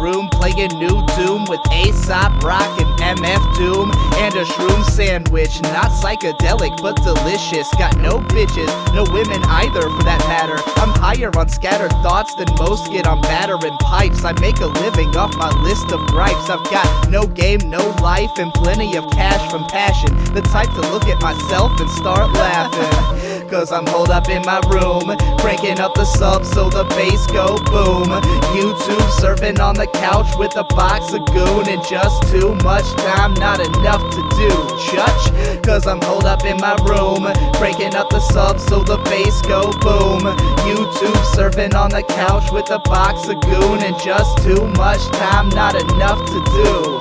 room playing new Doom with Aesop Rock and MF Doom and a shroom sandwich. Not psychedelic but delicious. Got no bitches, no women either for that matter. I'm higher on scattered thoughts than most get on battering pipes. I make a living off my list of gripes. I've got no game, no life, and plenty of cash from passion. The type to look at myself and start laughing. Cause I'm holed up in my room, cranking up the sub so the bass go boom. YouTube surfing on the couch with a box of goon and just too much time, not enough to do. Chutch, cause I'm holed up in my room, cranking up the sub so the bass go boom. YouTube surfing on the couch with a box of goon and just too much time, not enough to do.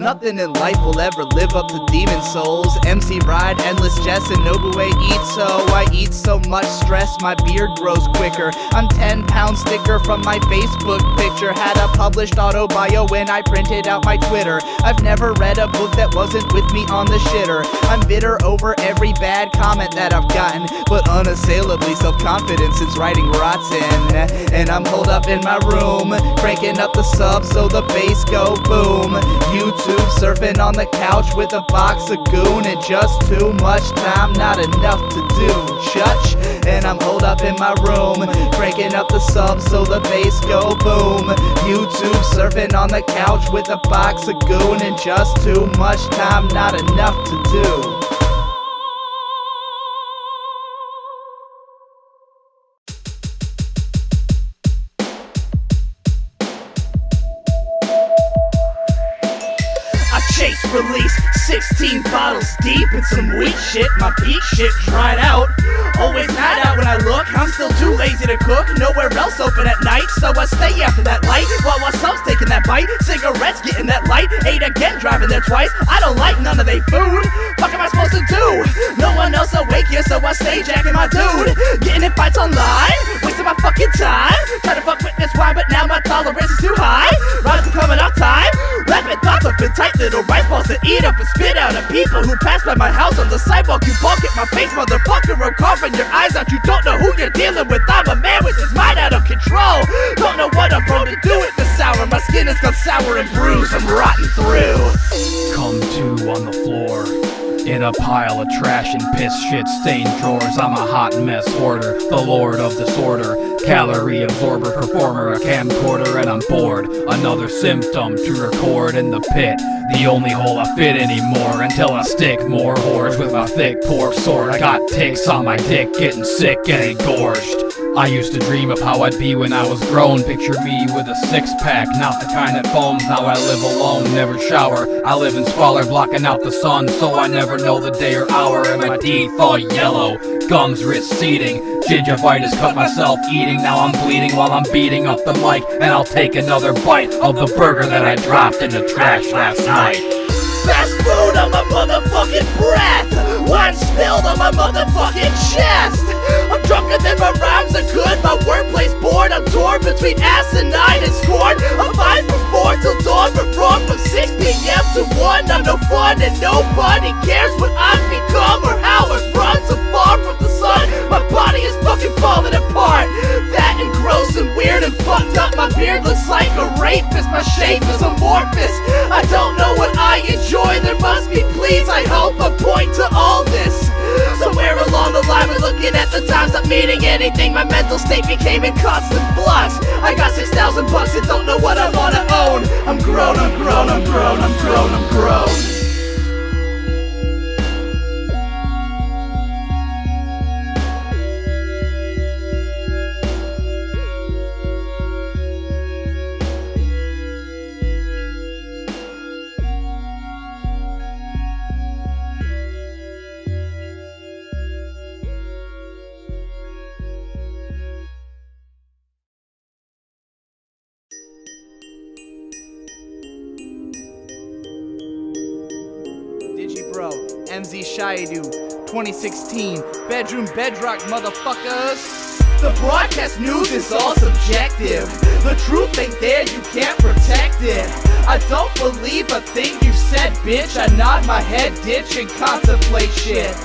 Nothing in life will ever live up to Demon Souls. MC Ride, Endless Jess, and Nobue eat so. I eat so much stress, my beard grows quicker. I'm 10 pounds thicker from my Facebook picture. Had a published auto bio when I printed out my Twitter. I've never read a book that wasn't with me on the shitter. I'm bitter over every bad comment that I've gotten, but unassailably self-confident since writing rotten. And I'm holed up in my room, cranking up the sub so the bass go boom. YouTube surfing on the couch with a box of goon and just too much time, not enough to do. Chutch, and I'm holed up in my room, cranking up the sub so the bass go boom. YouTube surfing on the couch with a box of goon and just too much time, not enough to do. Chase release 16 bottles deep and some weak shit. My peak shit dried out. Always mad out when I look. I'm still too lazy to cook. Nowhere else open at night, so I stay after that light while sub's taking that bite. Cigarettes getting that light. Ate again, driving there twice. I don't like none of they food. What am I supposed to do? No one else awake here, so I stay jacking my dude. Getting in fights online, wasting my fucking time. Try to fuck with this wine, but now my tolerance is too high. Rides are coming off time. Rapid thoughts up in tight little rice balls to eat up and spit out at people who pass by my house on the sidewalk. You balk at my face, motherfucker. I'm coughing your eyes out. You don't know who you're dealing with. I'm a man with his mind out of control. Don't know what I'm prone to do with this sour. My skin has gone sour and bruised. I'm rotten through. Come to on the floor in a pile of trash and piss shit stained drawers. I'm a hot mess hoarder, the lord of disorder, calorie absorber, performer, a camcorder, and I'm bored. Another symptom to record in the pit, the only hole I fit anymore, until I stick more whores with my thick pork sword. I got ticks on my dick, getting sick and engorged. I used to dream of how I'd be when I was grown. Picture me with a six-pack, not the kind that foams. Now I live alone, never shower. I live in squalor, blocking out the sun, so I never know the day or hour. And my teeth all yellow, gums receding. Gingivitis cut myself eating. Now I'm bleeding while I'm beating up the mic, and I'll take another bite of the burger that I dropped in the trash last night. Fast food on my motherfucking breath. Wine spilled on my motherfucking chest. I'm drunker than my rhymes are good. My wordplay's bored. I'm torn between asinine and scorn. I'm 5 from 4 till dawn, but wrong from 6 p.m. to 1. I'm no fun and nobody cares what I've become or how I've run so far from the sun. My body is fucking falling apart. Fat and gross and weird and fucked up. My beard looks like a rapist. My shape is amorphous. I don't know what I enjoy. There must be, please, I hope I point to all this. Somewhere along the line, we're looking at the times not meaning anything. My mental state became in constant flux. I got $6,000 and don't know what I wanna own. I'm grown, I'm grown, I'm grown, I'm grown, I'm grown. Bro, MZ Shaidu, 2016, Bedrock, motherfuckers. The broadcast news is all subjective. The truth ain't there, you can't protect it. I don't believe a thing you said, bitch. I nod my head, ditch, and contemplate shit.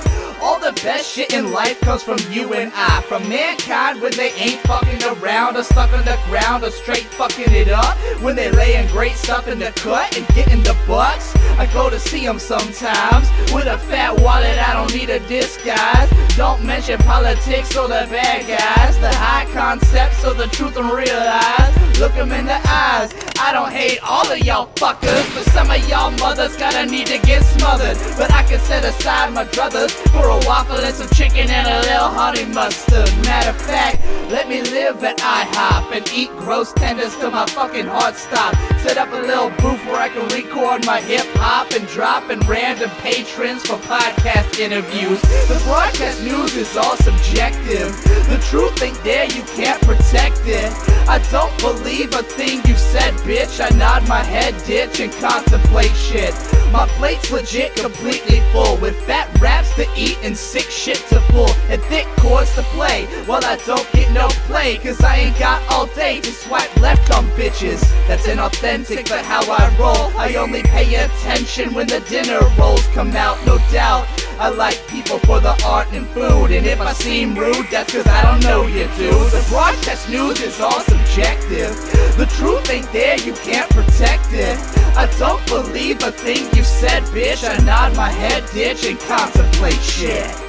All the best shit in life comes from you and I. From mankind when they ain't fucking around or stuck on the ground or straight fucking it up. When they laying great stuff in the cut and getting the bucks. I go to see them sometimes with a fat wallet, I don't need a disguise. Don't mention politics or the bad guys. The high concepts or the truth and realize. Look them in the eyes. I don't hate all of y'all fuckers, but some of y'all mothers gotta need to get smothered. But I can set aside my druthers for a waffle and some chicken and a little honey mustard. Matter of fact, let me live at IHOP and eat gross tenders till my fucking heart stop. Set up a little booth where I can record my hip hop and drop in random patrons for podcast interviews. The broadcast news is all subjective. The truth ain't there, you can't protect it. I don't believe a thing you said, bitch. I nod my head, ditch, and contemplate shit. My plate's legit, completely full, with fat raps to eat and sick shit to pull, and thick chords to play. Well, I don't get no play, cause I ain't got all day to swipe left on bitches. That's inauthentic, but how I roll. I only pay attention when the dinner rolls come out, no doubt. I like people for the art and food, and if I seem rude, that's cause I don't know you, dude. The broadcast news is all subjective. The truth ain't there, you can't protect it. I don't believe a thing you said, bitch. I nod my head, ditch, and contemplate shit.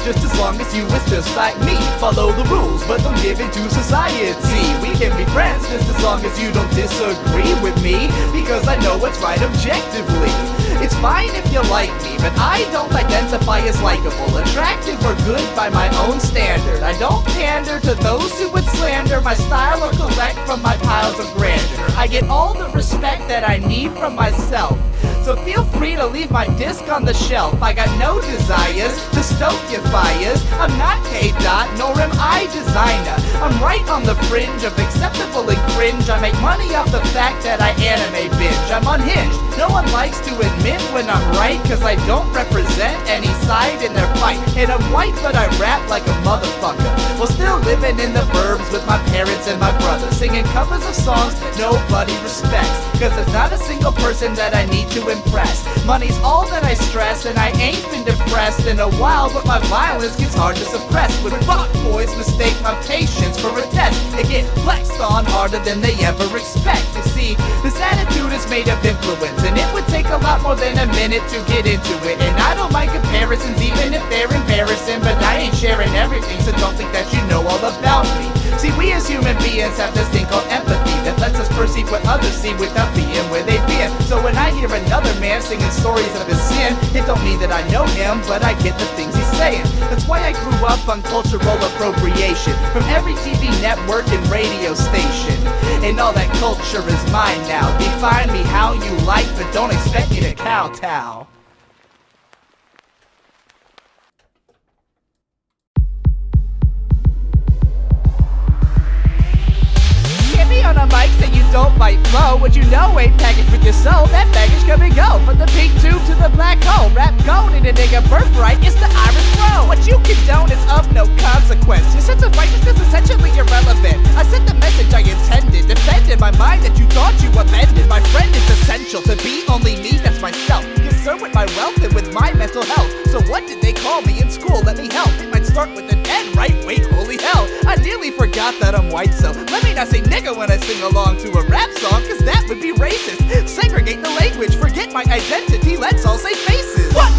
Just as long as you is just like me. Follow the rules, but don't give in to society. We can be friends just as long as you don't disagree with me, because I know what's right objectively. It's fine if you like me, but I don't identify as likable, attractive, or good by my own standard. I don't pander to those who would slander my style or collect from my piles of grandeur. I get all the respect that I need from myself, so feel free to leave my disc on the shelf. I got no desires to stoke your fires. I'm not K-Dot, nor am I designer. I'm right on the fringe of acceptable and cringe. I make money off the fact that I anime binge. I'm unhinged. No one likes to admit when I'm right, cause I don't represent any side in their fight. And I'm white, but I rap like a motherfucker, while still living in the burbs with my parents and my brother, singing covers of songs nobody respects, cause there's not a single person that I need to impress. Money's all that I stress, and I ain't been depressed in a while, but my violence gets hard to suppress. When fuck boys mistake my patience for a test, they get flexed on harder than they ever expect. You see, this attitude is made of influence, and it would take a lot more than a minute to get into it. And I don't mind comparisons, even if they're embarrassing, but I ain't sharing everything, so don't think that you know all about me. See, we as human beings have this thing called empathy that lets us perceive what others see without being where they've been. So when I hear another man singing stories of his sin, it don't mean that I know him, but I get the things he's saying. That's why I grew up on cultural appropriation from every TV network and radio station. And all that culture is mine now. Define me how you like, but don't expect me to kowtow. On a mic say you don't bite flow. What you know ain't packaged with your soul. That baggage come and go, from the pink tube to the black hole. Rap gold in a nigga birthright, it's the Irish throne. What you condone is of no consequence. Your sense of righteousness is essentially irrelevant. I sent the message I intended, defended my mind that you thought you offended. My friend, it's essential to be only me, that's myself, concerned with my wealth and with my mental health. So what did they call me in school? Let me help. It might start with an N, right? Wait, holy hell, I nearly forgot that I'm white, so let me not say nigga when I sing along to a rap song, cause that would be racist. Segregate the language, forget my identity, let's all say faces. Fuck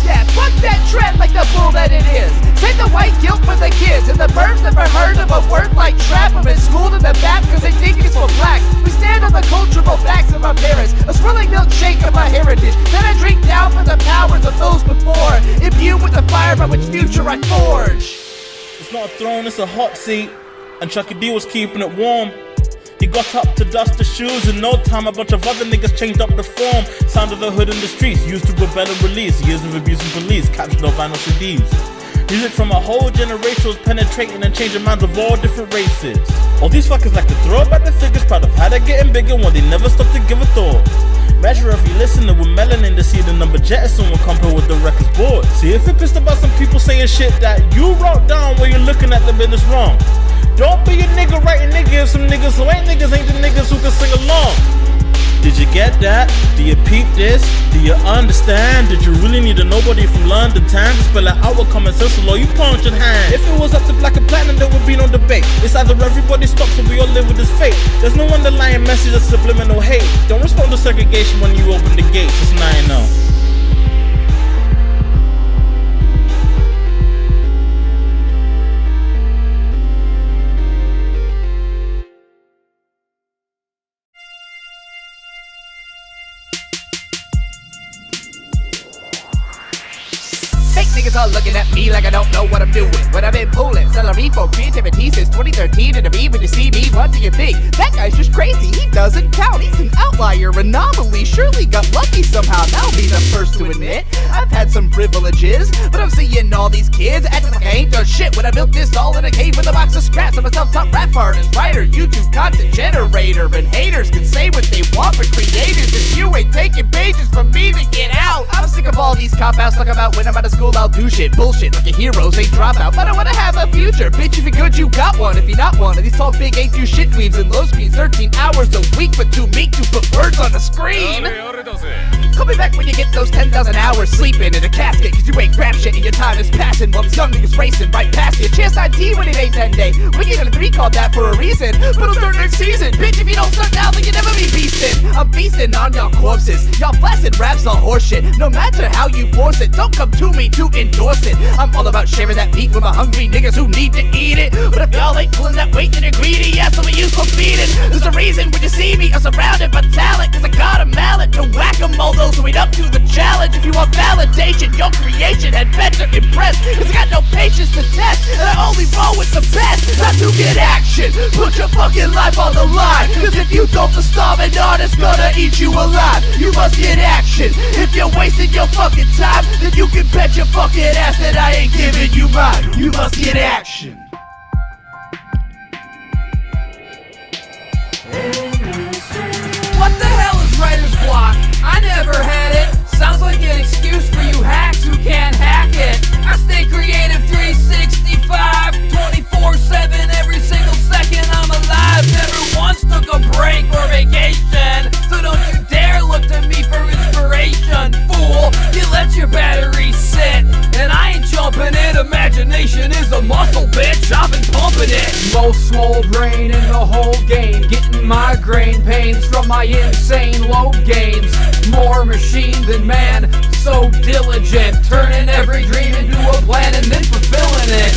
that trend like the bull that it is. Take the white guilt for the kids, and the birds never heard of a word like trap, or been schooled in the back cause they think it's for blacks. We stand on the cultural backs of our parents, a swirling milkshake of our heritage, then I drink down for the powers of those before, imbue with the fire by which future I forge. It's not a throne, it's a hot seat, and Chucky D was keeping it warm. He got up to dust the shoes. In no time, a bunch of other niggas changed up the form. Sound of the hood in the streets, used to rebel and release. Years of abusing police, captured on vinyl CDs. Music from a whole generation was penetrating and changing minds of all different races. All these fuckers like to throw back the figures, proud of how they're getting bigger when they never stop to give a thought. Measure every listener with melanin to see the number jettison when compared with the record's board. See, if you're pissed about some people saying shit that you wrote down while you're looking at them, then it's wrong. Don't be a nigga writing niggas if some niggas who ain't niggas ain't the niggas who can sing along. Did you get that? Do you peep this? Do you understand? Did you really need a nobody from London town to spell it out with common sense or you punch in hand? If it was up to black and platinum, there would be no debate. It's either everybody stops or we all live with this fate. There's no underlying message of subliminal hate. Don't respond to segregation when you open the gates. It's 9-0. Fake niggas all looking at me like I don't know what I'm doing. What I've been pulling, celery for creativity since 2013. And to me, when you see me, what do you think? That guy's just crazy, he doesn't count. He's an outlier, anomaly. Surely got lucky somehow, that'll be the first to admit. I've had some privileges, but I'm seeing all these kids acting like I ain't done shit. When I built this all in a cave with a box of scraps. I'm a self-taught rap artist, writer, YouTube content generator. And haters can say what they want, but creators, if you ain't taking pages from me, then get out. I'm sick of all these cop-outs, talk about when I'm out of school I'll do shit, bullshit like a hero, say drop out. But I wanna have a future, bitch, if you're good you got one. If you're not one of these tall big ain't you shit weaves and low screens. 13 hours a week but too meek to put words on the screen. Call me back when you get those 10,000 hours sleeping in a casket, cause you ain't grab shit and your time is passing while these young niggas racing right past you. Chance ID when it ain't 10 day. We get a 3 called that for a reason, but it'll start next season. Bitch, if you don't start now then you never be beastin'. I'm beastin' on y'all corpses, y'all flaccid raps all horseshit. No matter how you force it, don't come to me to endorse it. I'm all about sharing that meat with my hungry niggas who need to eat it. But if y'all ain't pulling that weight then you're greedy, yeah, so we use for feeding. There's a reason when you see me I'm surrounded by talent, cause I got a mallet to whack 'em all those who ain't up to the challenge. If you want validation, your creation had better impress, cause I got no patience to test, and I only roll with the best. Not to get action, put your fucking life on the line, cause if you don't, the starving artist gonna eat you alive. You must get action. If you're wasting your fucking time, then you can bet your fucking ass that I ain't giving you mine. You must get action. What the hell is writer's block? I never had it. Sounds like an excuse for you hacks who can't hack it. I stay creative 365, 24/7, every single second I'm alive. Never once took a break or vacation, so don't you dare look to me for inspiration, fool. You let your battery sit, and I ain't jumping it. Imagination is a muscle, bitch. I've been pumping it. Most small brain in the whole game, getting migraine pains from my insane low gains. More machine than man, so diligent, turning every dream into a plan and then fulfilling it.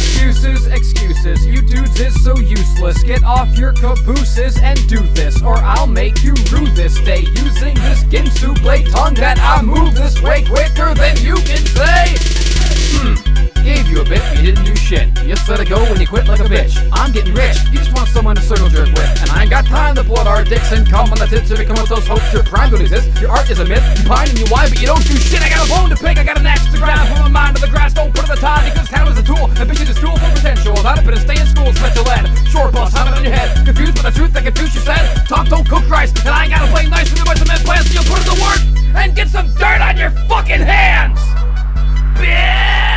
Excuses, you dudes is so useless. Get off your cabooses and do this, or I'll make you rue this day using this Ginsu blade tongue that I move this way quicker than you can say. Gave you a bit, you didn't do shit. You just let it go when you quit like a bitch. I'm getting rich, you just want someone to circle jerk with, and I ain't got time to blood our dicks and come on the tits to become what those hopes your prime don't exist. Your art is a myth, you pine and you whine, but you don't do shit. I got a bone to pick, I got an axe to grind. Put my mind to the grass, don't put it in the time, because talent is a tool, ambition is fuel for potential. Without it, but stay in school, special ed. Short bus, have it on your head. Confused with the truth that confused you said. Talk, don't cook rice, and I ain't gotta play nice with a bunch of men plans, so you'll put in the work and get some dirt on your fucking hands. Bitch!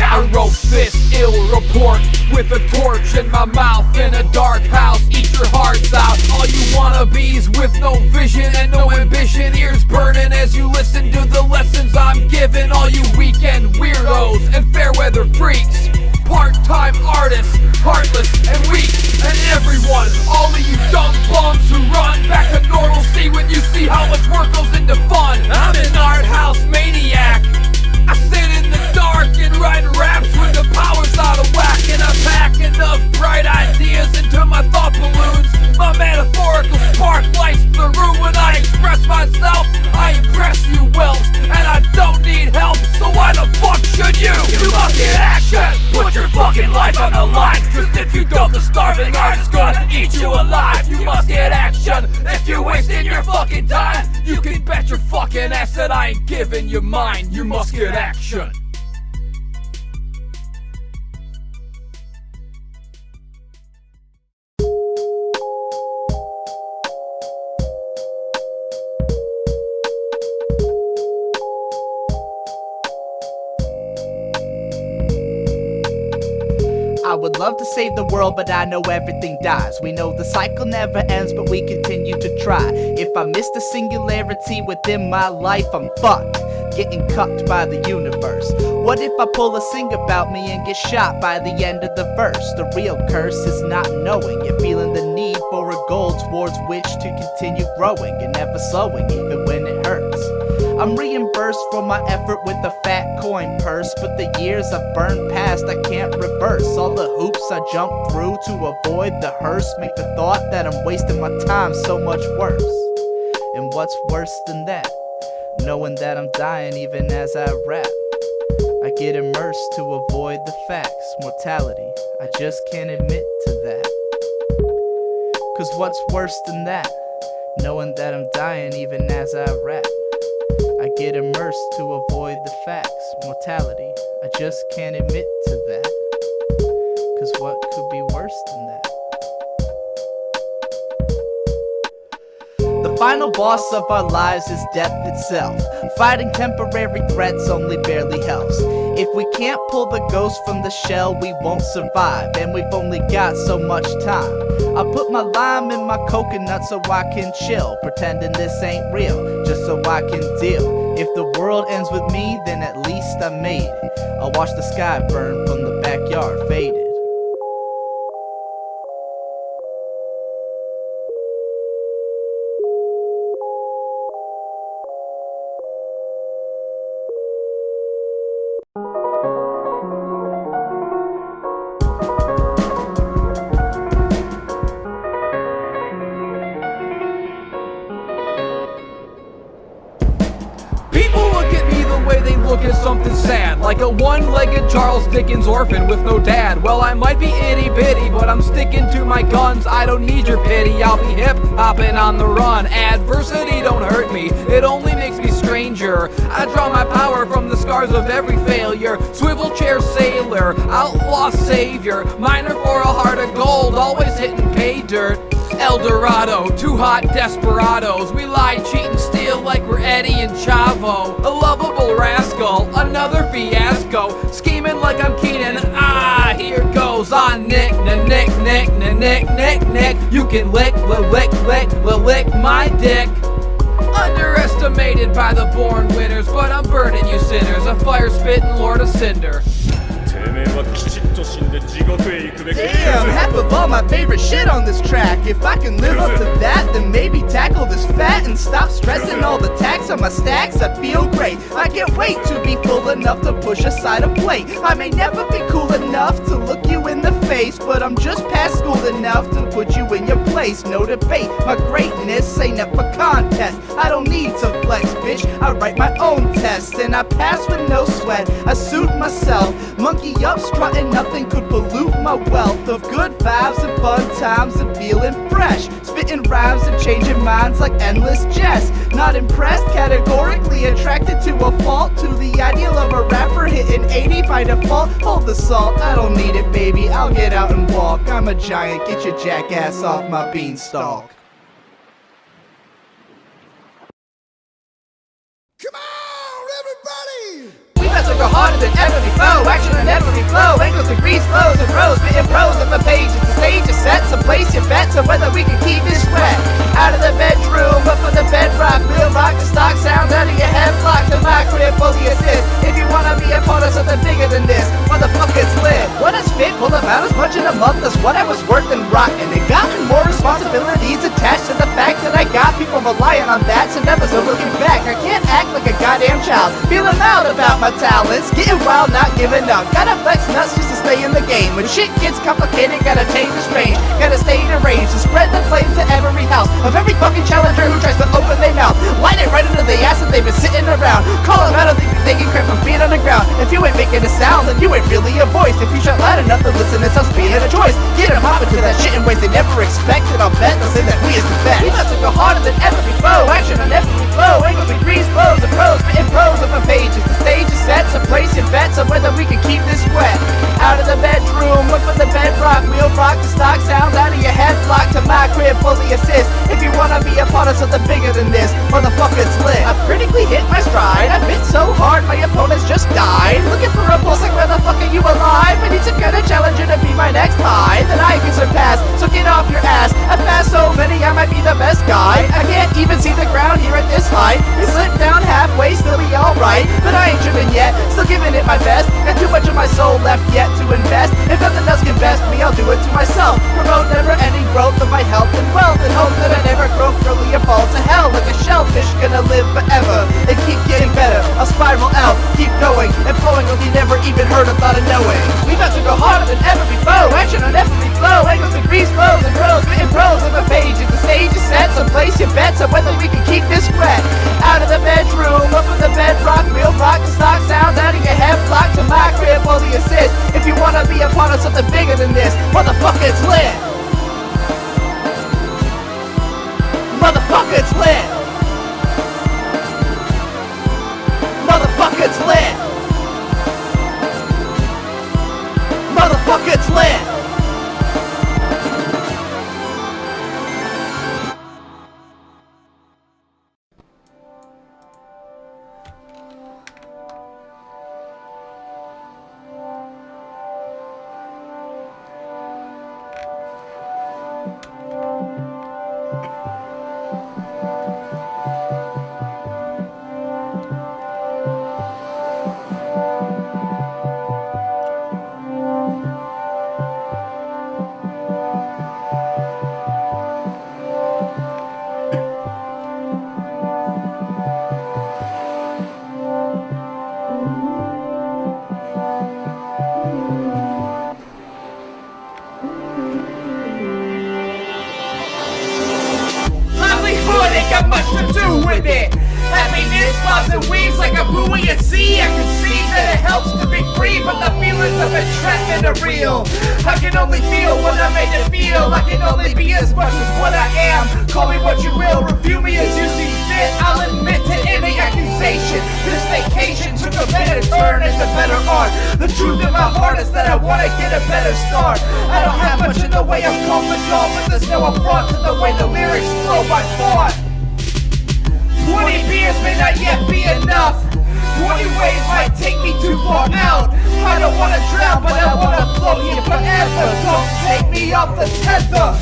I wrote this ill report with a torch in my mouth in a dark house. Eat your hearts out. All you wannabes with no vision and no ambition, ears burning as you listen to the lessons I'm giving. All you weekend weirdos and fair weather freaks, part-time artists, heartless and weak, and everyone, all of you dumb bums who run back to normalcy when you see how much work goes into fun. I'm an art house maniac. I sit in the dark and write raps when the power's out of whack, and I pack enough bright ideas into my thought balloons. My metaphorical spark lights the room when I express myself. I impress you whelps, and I don't need help, so why the fuck should you? You must get action, put your fucking life on the line, cause if you don't, the starving artist's gonna eat you alive. You must get action, if you're wasting your fucking time, you can bet your fucking ass that I ain't giving you mine. You must get action. would love to save the world, but I know everything dies. We know the cycle never ends, but we continue to try. If I miss the singularity within my life, I'm fucked, getting cucked by the universe. What if I pull a sing about me and get shot by the end of the verse? The real curse is not knowing, yet feeling the need for a goal towards which to continue growing and never slowing, even when it hurts. I'm reimbursed for my effort with a fat coin purse, but the years I've burned past I can't reverse. All the hoops I jumped through to avoid the hearse make the thought that I'm wasting my time so much worse. And what's worse than that? Knowing that I'm dying even as I rap. I get immersed to avoid the facts. Mortality, I just can't admit to that. Cause what's worse than that? Knowing that I'm dying even as I rap. I get immersed to avoid the facts. Mortality, I just can't admit to that. Cause what could be worse than that? The final boss of our lives is death itself. Fighting temporary threats only barely helps. If we can't pull the ghost from the shell, we won't survive, and we've only got so much time. I put my lime in my coconut so I can chill, pretending this ain't real, just so I can deal. If the world ends with me, then at least I made it. I'll watch the sky burn from the backyard faded. People look at me the way they look at something sad, like a one-legged Charles Dickens orphan with no dad. Well, I might be itty-bitty, but I'm sticking to my guns. I don't need your pity, I'll be hip-hopping on the run. Adversity don't hurt me, it only makes me stranger. I draw my power from the scars of every failure. Swivel chair sailor, outlaw savior, miner for a heart of gold, always hitting pay dirt. El Dorado, two hot desperados. We lie, cheat, and steal like we're Eddie and Chavo. A lovable rascal, another fiasco. Scheming like I'm Keenan, here goes. Nick. You can lick my dick. Underestimated by the born winners, but I'm burning you sinners. A fire-spitting lord of cinder. Damn, half of all my favorite shit on this track. If I can live up to that, then maybe tackle this fat and stop stressing all the tax on my stacks. I feel great. I can't wait to be full enough to push aside a plate. I may never be cool enough to look you in the face, but I'm just past school enough to put you in your place. No debate, my greatness ain't up for contest. I don't need to flex, bitch. I write my own tests and I pass with no sweat. I suit myself, monkey up, strutting, nothing could pollute my wealth of good vibes and fun times and feeling fresh. Spitting rhymes and changing minds like endless jest. Not impressed, categorically attracted to a fault, to the ideal of a rapper hitting 80 by default. Hold the salt, I don't need it, baby, I'll get out and walk. I'm a giant, get your jackass off my beanstalk. Come on, everybody! We about to go harder than ever before. Action on every flow. Angles, degrees, flows, and rows. Spitting pros on the pages. The stage is set, so place your bets on whether we can keep this wet. Out of the bedroom, up for the bedrock. We'll rock the stock sounds out of your head. Block to my crib for the assist. If you wanna be a part of something bigger than this, motherfucker, it's lit. What is fit? Pull about as much in a month as what I was worth and rocking. It got more responsibilities attached to the fact that I got people relying on that, so never so looking back. I can't act like a goddamn child. Feeling loud about my talents, getting wild, not giving up. Gotta flex nuts just to stay in the game. When shit gets complicated, gotta change the strain. Gotta stay in range to spread the flame to every house of every fucking challenger who tries to open their mouth. Light it right into the ass that they've been sitting around. Call them out of they can crap from feet on the ground. If you ain't making a sound, then you ain't really a voice. If you shout loud enough, the listeners us being a choice. Get them hopping to that shit in ways they never expected. I'll bet they'll say that we is the best. We about to go harder than ever before. Action on every flow. Angles, degrees, flows, and pros. Spitting pros on my pages. The stage is set, so place your bets on whether we can keep this wet. Out of the bedroom, look for the bedrock. We'll rock the stock sounds out of your head. Block to my crib, fully assist. If you wanna be a part of something bigger than this, motherfucker, it's lit. I've critically hit my stride. I've been so hard, my opponents just died. Looking for a pulse like, where the fuck are you alive? I need some kind of challenger to be my next high that I can surpass. So get off your ass. I've passed so many, I might be the best guy. I can't even see the ground here at this height. It slipped down halfway, still be alright. But I ain't tripping yet, still giving it my best. Got too much of my soul left yet to invest. If nothing else can best me, I'll do it to myself. Promote never-ending growth of my health and wealth, and hope that I never grow curly or fall to hell like a shellfish, gonna live forever and keep getting better. I'll spiral out, keep going and flowing like you never even heard or thought of knowing. We about to go harder than ever before. Action on every flow, angles, degrees, flows and rows, written prose on the pages. The stage is set, so place your bets on whether we can keep this red. Out of the bedroom, up in the bedrock, real rock the stock sounds out of your head, block to my crib for the assist. If you wanna be a part of something bigger than this, motherfucker, it's lit. Motherfucker, it's lit. Motherfucker, it's lit. Motherfucker, it's lit. Ain't got much to do with it. Happiness bobs and weaves like a buoy at sea. I can see that it helps to be free, but the feelings of entrapment are real. I can only feel what I made it feel. I can only be as much as what I am. Call me what you will, review me as you see fit. I'll admit to any accusation. This vacation took a better turn into better art. The truth in my heart is that I wanna get a better start. I don't have much in the way of confidant, but there's no affront to the way the lyrics flow by thought. 20 beers may not yet be enough. 20 ways might take me too far out. I don't wanna drown, but I wanna float here forever. Don't take me off the tether.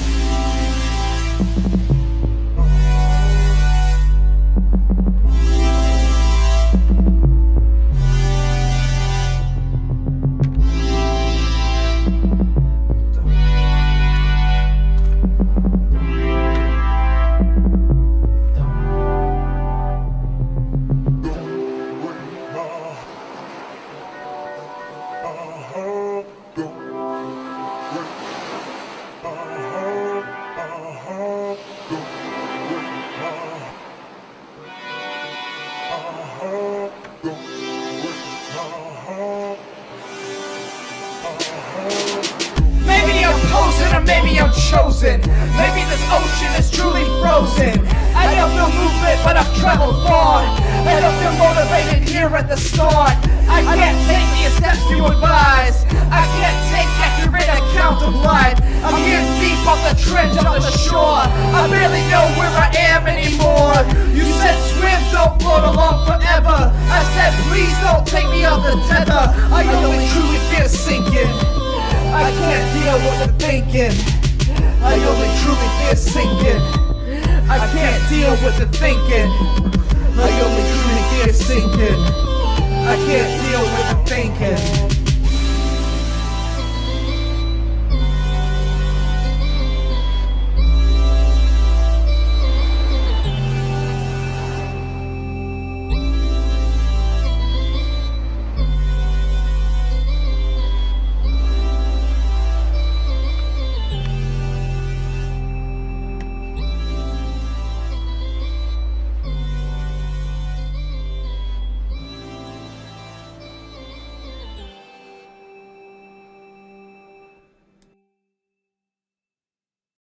Maybe I'm posing or maybe I'm chosen. Maybe this ocean is truly frozen. I don't feel movement, but I've traveled far. I don't feel motivated here at the start. I can't take the steps to advise. I can't take accurate account of life. I'm here deep off the trench of the shore. I barely know where I am anymore. You said swim, don't float along forever. I said please don't take me off the tether. I only truly fear sinking. I can't deal with the thinking. I only truly fear sinking. I can't deal with the thinking. I only truly fear sinking. I can't deal with the thinking.